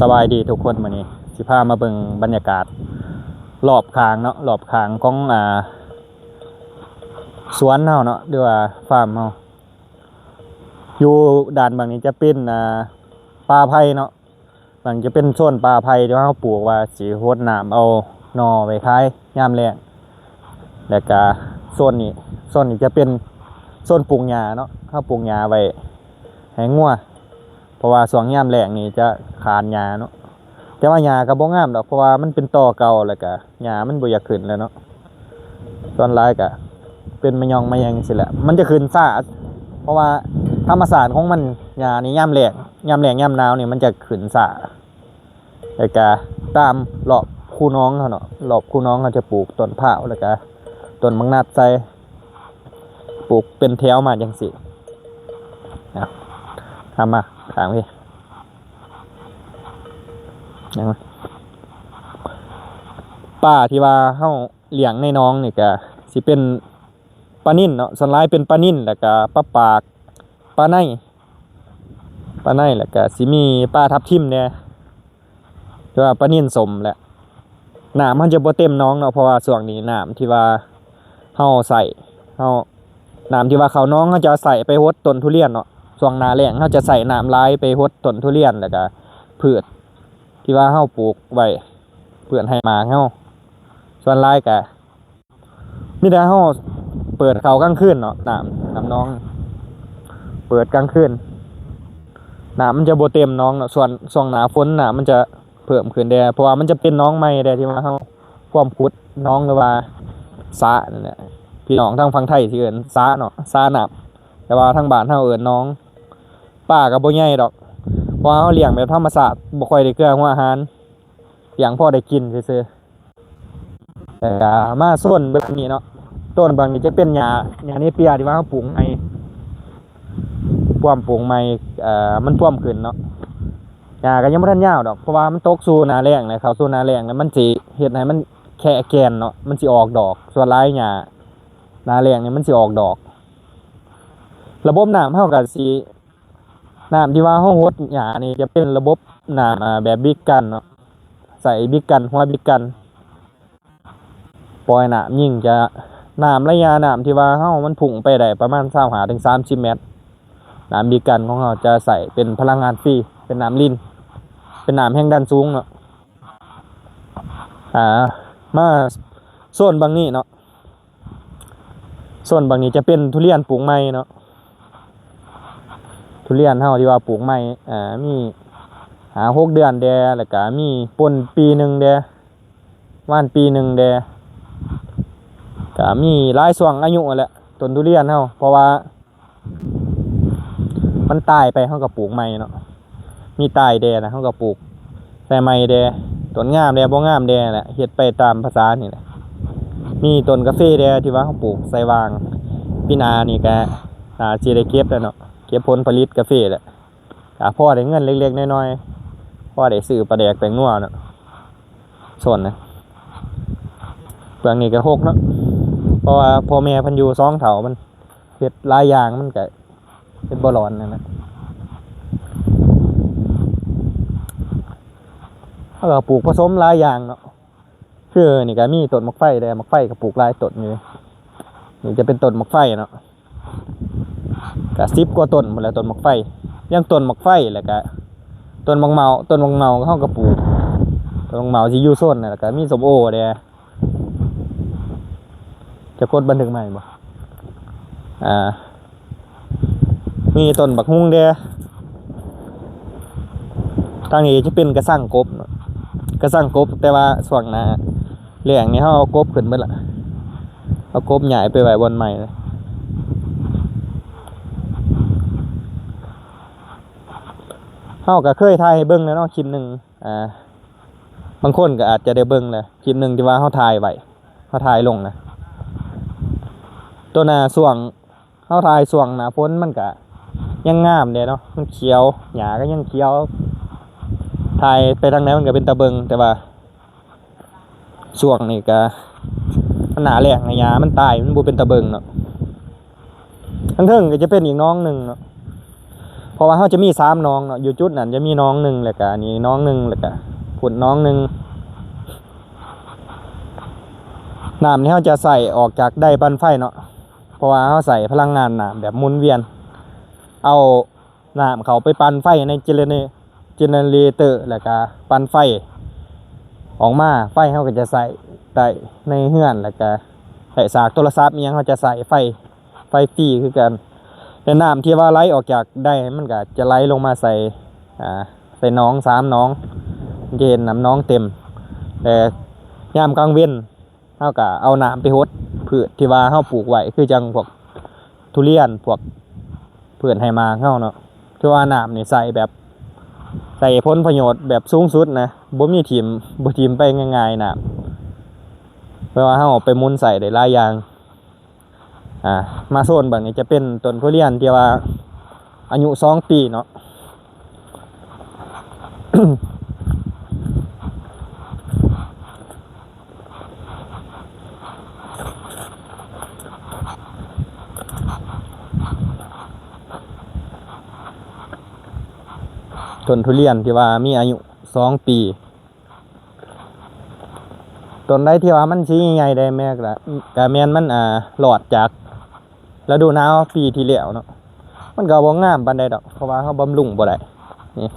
สบายดีทุกคนมื้อนี้สิพามาเบิ่งบรรยากาศรอบข้างเนาะรอบข้างของสวนเฮาเนาะหรือว่าฟาร์มเฮาอยู่ด้านบางนี้จะเป็นป่าไผ่เนาะบางจะเป็นโซนป่าไผ่ที่ว่าเฮาปลูกว่าสิรดน้ำเอาหน่อไว้ขายยามแล้งแล้วก็โซนนี้จะเป็นโซนปลูกหญ้าเนาะเฮาปลูกหญ้าไว้ให้งัวเพราะว่าช่วงยามแล้งนี่จะขาดหญ้าเนาะแต่ว่าหญ้าก็บ่งามดอกเพราะว่ามันเป็นตอเก่าแล้วก็หญ้ามันบ่อยากขึ้นแล้วเนาะส่วนหลายก็เป็นมะยองมะแยงจังซี่แหละมันจะขึ้นช้าเพราะว่าธรรมชาติของมันหญ้านี่ยามแล้งยามหนาวนี่มันจะขึ้นช้าแล้วก็ตามรอบคูน้องเขาเนาะรอบคูน้องเขาจะปลูกต้นพร้าวแล้วก็ต้นมังนัดใส่ปลูกเป็นแถวมาจังซี่นะทำมาถามพี่ยังไงป้าที่ว่าเฮาเลี้ยงในน้องนี่ก็สิเป็นปลานิ่นเนาะส่วนหลายเป็นปลานิ่นแล้วก็ปลาปากปลาในแล้วก็สิมีปลาทับทิมเนี่ยแต่ว่าปลานิ่นสมแหละน้ำมันจะบ่เต็มน้องเนาะเพราะว่าช่วงนี้น้ำที่ว่าเฮาใส่น้ำที่ว่าเขาน้องเขาจะใส่ไปฮดต้นทุเรียนเนาะช่วงหน้าแล้งเขาจะใส่น้ำลายไปฮดต้นทุเรียนแล้วก็พืชที่ว่าเฮาปลูกไว้เพื่อให้หมากเฮาส่วนหลายก็มีแต่เฮาเปิดเขากลางคืนเนาะน้ำน้องเปิดกลางคืนน้ำมันจะบ่เต็มน้องเนาะส่วนช่วงหน้าฝนน้ำมันจะเพิ่มขึ้นแดเพราะว่ามันจะเป็นน้องใหม่แดที่ว่าเฮาความขุดน้องหรือว่าสระนั่นแหละพี่น้องทางฝั่งไทยสิเอิ้นสระเนาะสระน้ำแต่ว่าทางบ้านเฮาเอิ้นน้องป้าก็บ่ใหญ่ดอกเพราะเฮาเลี้ยงแบบธรรมชาติบ่ค่อยได้เกลือหัวอาหารเลี้ยงพอได้กินซื่อๆแต่ก็มาส่วนแบบนี้เนาะต้นบางนี้จะเป็นหญ้านี่เปียที่ว่าเฮาปลูกให้ป้วมปลูกใหม่มันป้วมขึ้นเนาะหญ้าก็ยังบ่ทันยาวดอกเพราะว่ามันตกสู่หน้าแล้งแล้วเข้าสู่หน้าแล้งแล้วมันสิเฮ็ดให้มันแค่แกนเนาะมันสิออกดอกส่วนหลายหญ้าหน้าแล้งนี่มันสิออกดอกระบบน้ำเฮาก็สิน้ำที่ว่าเฮาฮดหญ้านี่จะเป็นระบบน้ำแบบบิ๊กกันเนาะใส่บิ๊กกันหัวบิ๊กกันปล่อยน้ำยิ่งจะน้ำระยะน้ำที่ว่าเฮามันพุ่งไปได้ประมาณ25ถึง30เมตรน้ำบิ๊กกันของเฮาจะใส่เป็นพลังงานฟรีเป็นน้ำลิ้นเป็นน้ำแห้งดันสูงเนาะมาโซนบางนี้เนาะโซนบางนี้จะเป็นทุเรียนปลูกใหม่เนาะทุเรียนเฮาที่ว่าปลูกใหม่มี6 เดือนแดแล้วก็มีป่นปีนึงแดว่านปีนึงแดก็มีหลายช่วงอายุแหละต้นทุเรียนเฮาเพราะว่ามันตายไปเฮาก็ปลูกใหม่เนาะมีตายแดนะเฮาก็ปลูกใส่ใหม่แดต้นงามแดบ่งามแดแหละเฮ็ดไปตามภาษานี่แหละมีต้นกาแฟแดที่ว่าเฮาปลูกใส่วางปีหน้านี่ก็สิได้เก็บแล้วเนาะเก็บผลผลิตกาแฟแหละก็พอได้เงินเล็กๆน้อยๆพอได้ซื้อปลาแดกแป้งนัวเนาะส่วนนะเรื่องนี้ก็6เนาะเพราะว่าพ่อแม่เพิ่นอยู่2เฒ่ามันเฮ็ดหลายอย่างมันก็เฮ็ดบ่ร้อนนั่นนะเขาก็ปลูกผสมหลายอย่างเนาะคือนี่ก็มีต้นมะไฟแดมะไฟก็ปลูกหลายต้นอยู่นี่จะเป็นต้นมะไฟเนาะก็10 กว่าต้นหมดแล้วต้นมะไฟยังต้นมะไฟแล้วก็ต้นมะเมาเขาก็ปลูกต้นมะเมาสิอยู่โซนนั่นแล้วก็มีส้มโอแดจะกดบันทึกใหม่บ่มีต้นบักฮุ่งแดทางนี้จะเป็นกระสังกบแต่ว่าช่วงหน้าแล้งนี่เฮาเอากบขึ้นเบิดละเอากบใหญ่ไปไว้บนใหม่เลยเฮาก็เคยถ่ายให้เบิ่งแล้วเนาะคลิปนึงบางคนก็อาจจะได้เบิ่งแล้วคลิปนึงที่ว่าเฮาถ่ายไว้เฮาถ่ายลงนะตัวหน้าช่วงเฮาถ่ายช่วงหน้าฝนมันก็ยังงามเด้เนาะมันเขียวหญ้าก็ยังเขียวถ่ายไปทางไหนมันก็เป็นตะเบิงแต่ว่าช่วงนี้ก็มันหนาแหลกหญ้ามันตายมันบ่เป็นตะเบิงเนาะทั้งเทิงก็จะเป็นอีกน้องหนึ่งเนาะพ ราะว่าเขาจะมี3น้องเนาะอยู่จุดนั้นจะมีน้องหนึ่งแล้วก็อันนี้น้องหนึ่งแล้วก็ผุดน้องหนึ่งน้ำนี่เขาจะใส่ออกจากไดปั่นไฟเนาะเพราะว่าเขาใส่พลังงานน้ำแบบหมุนเวียนเอาน้ำเขาไปปั่นไฟในเจเนเรเตอร์แล้วก็ปั่นไฟออกมาไฟเขาก็จะใส่ได้ในเฮือนแล้วก็ใส่สากโทรศัพท์ยังเขาจะใส่ไฟฟรีคือกันแต่น้ำที่ว่าไหลออกจากได้มันก็จะไหลลงมาใส่ใส่น้อง3น้องจะเห็นน้ำน้องเต็มแต่ยามกลางเว้นเขาก็เอาน้ำไปหดพืชที่ว่าเขาปลูกไว้คือจังพวกทุเรียนพวกพืชไหหมากเขาเนาะที่ว่าน้ำนี่ใส่แบบใส่ผลประโยชน์แบบสูงสุดนะบ่มีถิ่มไปง่ายๆน้ำเพราะว่าเขาเอาไปมุนใส่ได้หลายอย่างมาโซนบางนี้จะเป็นต้นทุเรียนที่ว่าอายุ2 ปีเนาะ ต้นทุเรียนที่ว่ามีอายุ2 ปีต้นใดที่ว่ามันชี้ใหญ่ได้แม่กะแม่นมันหลอดจากฤดูหนาวปีที่แล้วเนาะมันก็บ่งามปานใดดอกเพราะว่าเขาบำรุงบ่ได้นี่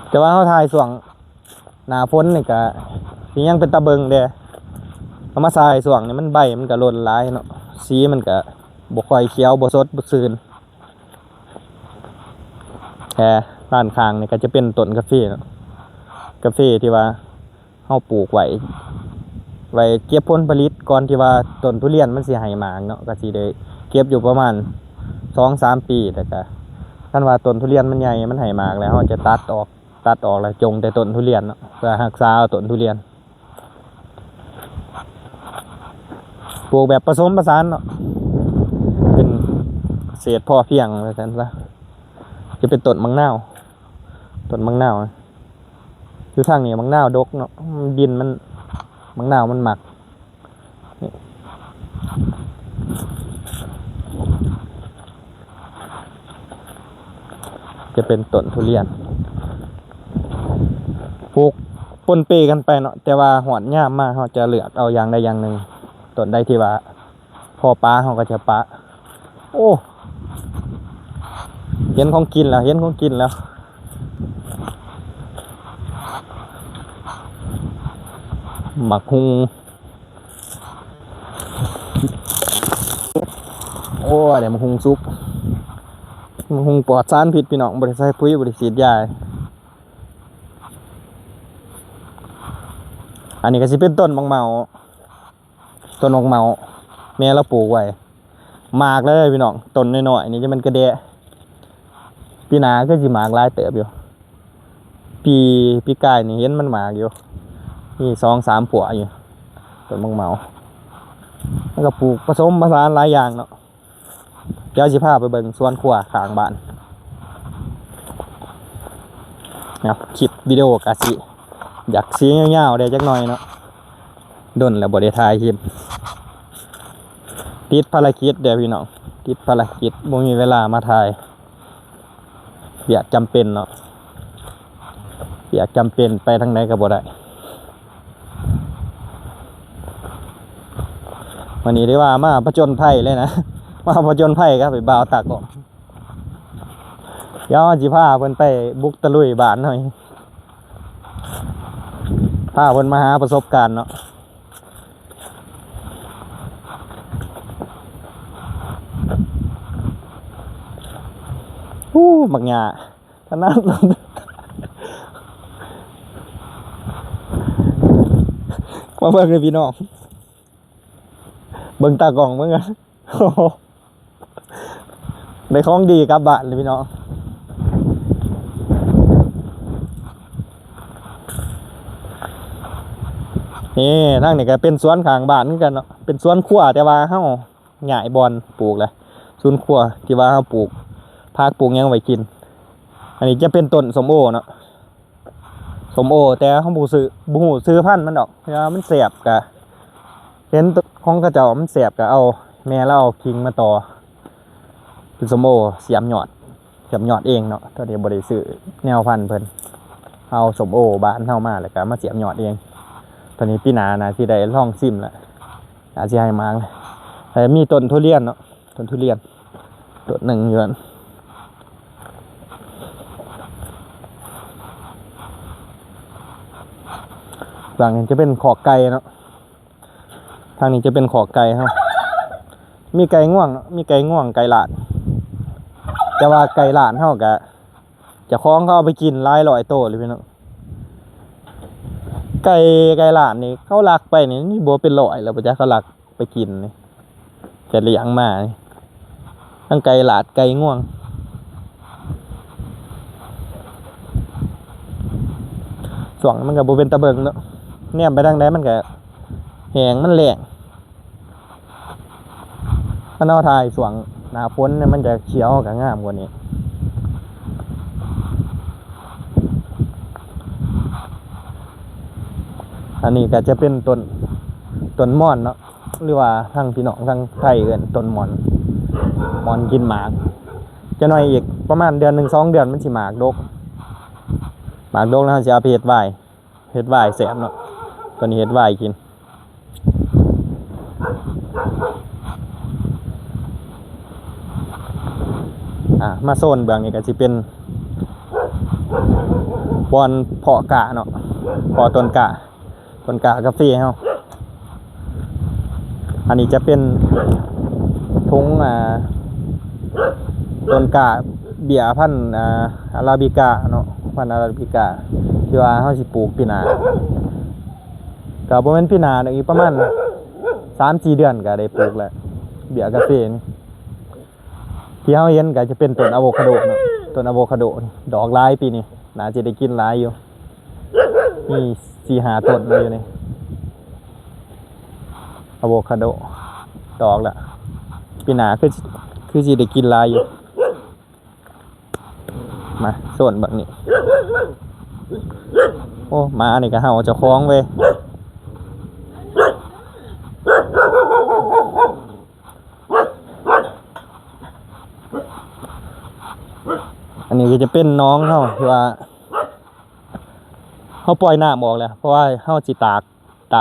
แต่ว่าเขาถ่ายช่วงหน้าฝนนี่ก็สิยังเป็นตะเบิงเด้เอามาใส่ช่วงนี้มันใบมันก็หล่นหลายเนาะสีมันก็บ่ค่อยเขียวบ่สดบ่ซื่นแค่ด้านข้างนี่ก็จะเป็นต้นกาแฟเนาะกาแฟที่ว่าเฮาปลูกไว้เก็บผลผลิตก่อนที่ว่าต้นทุเรียนมันสิให้หมากเนาะก็สิได้เก็บอยู่ประมาณ 2-3 ปีแต่ก็คันว่าต้นทุเรียนมันใหญ่มันให้หมากแล้วเฮาจะตัดออกแล้วจงแต่ต้นทุเรียนเนาะเพื่อรักษาต้นทุเรียนปลูกแบบผสมผสานเนาะเป็นเกษตรพอเพียงว่าซั่นซะจะเป็นต้นมะนาวอยู่ทางนี้มะนาวดกเนาะดินมันมะนาวมันหมักจะเป็นต้นทุเรียนปลูกปนเปกันไปเนาะแต่ว่าหอนยามมากเขาจะเลือกเอาอย่างใดอย่างหนึ่งต้นใดที่ว่าพอปลาเขาก็จะปลาโอ้เห็นของกินแล้วหมักฮุงโอ้เดี๋ยวหมักฮุงซุปหมักฮุงปลอดสารพิษพี่น้องบริใส่ปุ๋ยบริฉีดยาอันนี้ก็สิเป็นต้นมะเมาแม่เราปลูกไว้มากเลยพี่น้องต้นน้อยๆนี่จะมันกระเดะปีหน้าก็สิมากหลายเติบอยู่ปีกายนี่เห็นมันมากอยู่นี่2-3ผัวอยู่ต้นมะเมาแล้วก็ปลูกผสมผสานหลายอย่างเนาะเดี๋ยวสิพาไปเบิ่งสวนครัวข้างบ้านเนาะคลิปวิดีโอกะสิอยากสีเงาๆได้จักหน่อยเนาะดนแล้วบ่ได้ถ่ายคลิปติดภารกิจเดี๋ยวพี่น้องติดภารกิจบ่มีเวลามาถ่ายอยากจำเป็นเนาะอยากจำเป็นไปทางไหนก็บ่ได้วันนี้ได้ว่ามาผจญภัยเลยนะมาผจญภัยครับไปบ่าวตากอกเดี๋ยวสิพาเพิ่นไปบุกตะลุยบ้านหน่อยพาเพิ่นมาหาประสบการณ์เนาะบักหญ้าขนาดนั้นมาเบิ่งเลยพี่น้องเบิ่งตากล่องเบิ่งกันได้ของดีกลับบ้านเลยพี่น้องนี่ทางนี้ก็เป็นสวนข้างบ้านเหมือนกันเนาะเป็นสวนครัวแต่ว่าเฮาหญ้าบอนปลูกเลยสวนครัวที่ว่าเฮาปลูกผักปลูกหยังไว้กินอันนี้จะเป็นต้นส้มโอเนาะส้มโอแต่เฮาบ่ฮู้ซื้อพันธุ์มันดอกเพราะว่ามันแสบกะเห็นของเขาเจ้ามันแสบกะเอาแม่เราเอากิ่งมาต่อ เป็นสมโอเสียมยอดเองเนาะตอนนี้บ่ได้ซื้อแนวพันธุ์เพิ่นเอาสมโอบ้านเฮามาแล้วก็มาเสียมยอดเองตอนนี้ปีหน้านะสิได้ลองซิมแล้วอาจสิให้มางแต่มีต้นทุเรียนเนาะต้นทุเรียนต้นหนึ่งอยู่นั่นหลังนี้จะเป็นขอกไก่เนาะทางนี้จะเป็นขอกไก่ครับมีไก่ง่วงไก่หลานแต่ว่าไก่หลานเฮากะจะคล้องเขาเอาไปกินหลายร้อยโตเลยพี่น้องไก่หลานนี่เขาลักไปนี่บ่เป็นร้อยแล้วบ่จ๊ะเขาลักไปกินนี่จะเลี้ยงมาทั้งไก่หลาดไก่ง่วงส่วงมันก็บ่เป็นตะเบิงเนาะแนมไปทางใดมันก็แหงมันแหลงถ้าเนาถ่ายส่วงหน้าฝนเนี่ยมันจะเขียวกับงามกว่านี้อันนี้ก็จะเป็นต้นม่อนเนาะหรือว่าทางพี่น้องทางไทยเอิ้นต้นม่อนกินหมากจะน้อยอีกประมาณเดือน1 2 เดือนมันสิหมากดกแล้วเราจะเอาไปเฮ็ดไวน์แซ่บเนาะตัวนี้เฮ็ดไวน์กินมาโซนเบื้องนี้ก็สิเป็นบอนเพาะกะเนาะเพาะต้นกะกาแฟเฮาอันนี้จะเป็นทุงต้นกะเบียร์พันธุ์อาราบิก้าเนาะพันธุ์อาราบิก้าที่ว่าเฮาสิปลูกปีหน้าก็บ่แม่นปีหน้าอีกประมาณ 3-4 เดือนก็ได้ปลูกแล้วเบียร์กาแฟนี่ที่เฮาเห็นก็จะเป็นต้นอะโวคาโดเนาะต้นอะโวคาโดดอกหลายปีนี้น่าจะได้กินหลายอยู่มี 4-5 ต้นเลยอยู่นี่อะโวคาโดดอกละปีหน้าคือสิได้กินหลายอยู่มาโซนแบบนี้โอ้มานี่ก็เห่าเจ้าของเว้ยอันนี้ก็จะเป็นน้องเฮาที่ว่าเฮาปล่อยน้ำออกแล้วเพราะว่าเฮาสิตา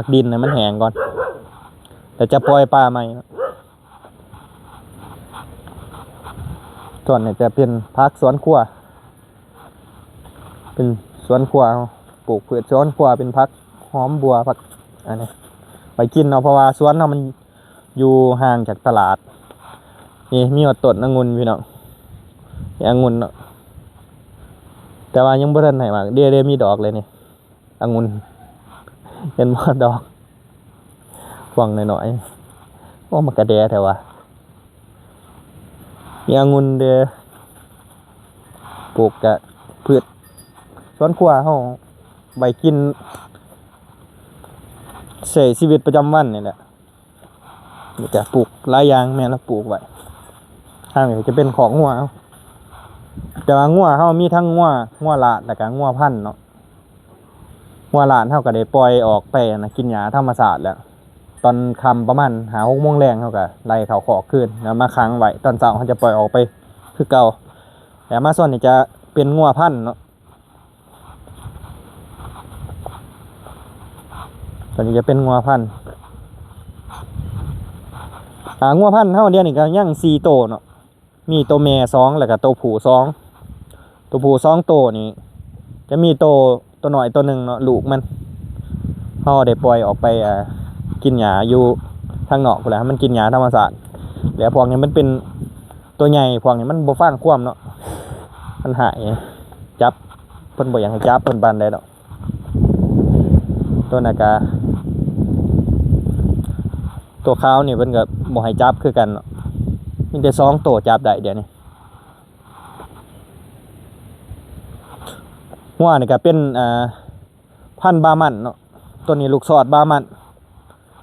กดินให้มันแห้งก่อนแต่จะปล่อยปลาใหม่ส่วนนี้จะเป็นพักสวนครัวเป็นสวนครัวปลูกพืชสวนครัวเป็นพักหอมบัวพักอันนี้ไปกินเนาะเพราะว่าสวนเรามันอยู่ห่างจากตลาดนี่มีต้นองุ่นพี่น้ององุ่นเนาะแต่ว่ายังบ่ทันให้มากเดี๋ยวมีดอกเลยนี่องุ่นเห็นบ่ดอกพวงหน่อยๆโอ้มันกระแดะแท้ว่ะมีองุ่นเด้อปลูกกะพืชสวนครัวเฮาไว้กินใช้ชีวิตประจำวันนี่แหละนี่ก็ปลูกหลายอย่างแม่นแล้วปลูกไว้ทางนี้จะเป็นของงัวเฮาแต่ว่างัวเฮามีทั้งงัวลาดแล้วก็งัวพันธุ์เนาะงัวลาดเฮาก็ได้ปล่อยออกไปนะกินหญ้าธรรมชาติแล้วตอนค่ำประมาณ5-6 โมงแรงเฮาก็ไล่เขาคอกคืนแล้วมาค้างไว้ตอนเช้าเฮาจะปล่อยออกไปคือเก่าแต่มาส่วนนี้จะเป็นงัวพันธุ์เนาะตอนนี้จะเป็นงัวพันธุ์งัวพันธุ์เฮาเดียวนี่ก็ยัง4 โตเนาะมีตัวแม่2แล้วก็ตัวผู้2ตัวผู้2 โตนี่จะมีตัวน้อยตัวหนึ่งเนาะลูกมันเฮาได้ปล่อยออกไปกินหญ้าอยู่ทางนอกพุ่นแหละมันกินหญ้าธรรมชาติแล้วพวกนี้มันเป็นตัวใหญ่พวกนี้มันบ่ฟังความเนาะมันหายจับเพิ่นบ่อยากให้จับเพิ่นปานใดดอกตัวนั้นก็ตัวขาวนี่เพิ่นก็บ่ให้จับคือกันเนาะมีแต่2 ตัวจับได้เดี๋ยวนี้หัวนี่ก็เป็นพันธุ์บามันเนาะตัวนี้ลูกสอดบามัน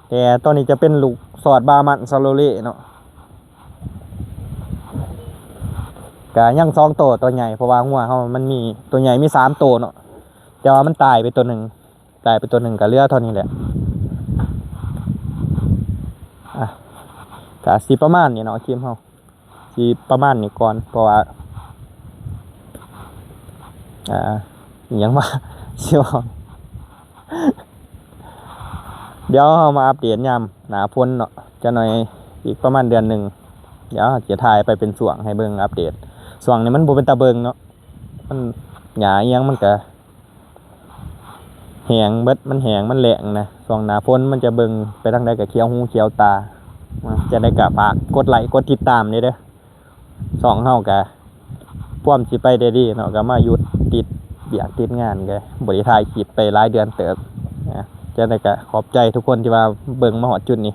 แต่ตัวนี้จะเป็นลูกสอดบามันซาโลเล่เนาะก็ยัง2 ตัวใหญ่เพราะว่าหัวเฮามันมีตัวใหญ่มี3 ตัวเนาะแต่ว่ามันตายไปตัวหนึ่งก็เหลือเท่านี้แหละก็สิประมาณนี้เนาะคลิปเฮา สิประมาณนี้ก่อนเพราะว่าอิหยังว่า สิว่าเดี๋ยวเรามาอัปเดตยามหน้าฝนเนาะจะหน่อยอีกประมาณเดือนหนึงเดี๋ยวจะถ่ายไปเป็นช่วงให้เบิ่งอัปเดตช่วงนี้มันบ่เป็นตาเบิ่งเนาะมันหญ้าอิหยังมันก็แห้งเบิดมันแห้งมันแหลงนะช่วงหน้าฝนมันจะเบิ่งไปทางใดก็เขียวหูเขียวตาจะได้ก็ฝากกดไลค์กดติดตามนี่เด้อช่องเฮาก็พร้อมสิไปได้ดีเนาะก็มาหยุดติดเบียกติดงานก็บ่ได้ถ่ายคลิปไปหลายเดือนเติบนะจะได้ก็ขอบใจทุกคนที่ว่าเบิ่งมาฮอดจุดนี้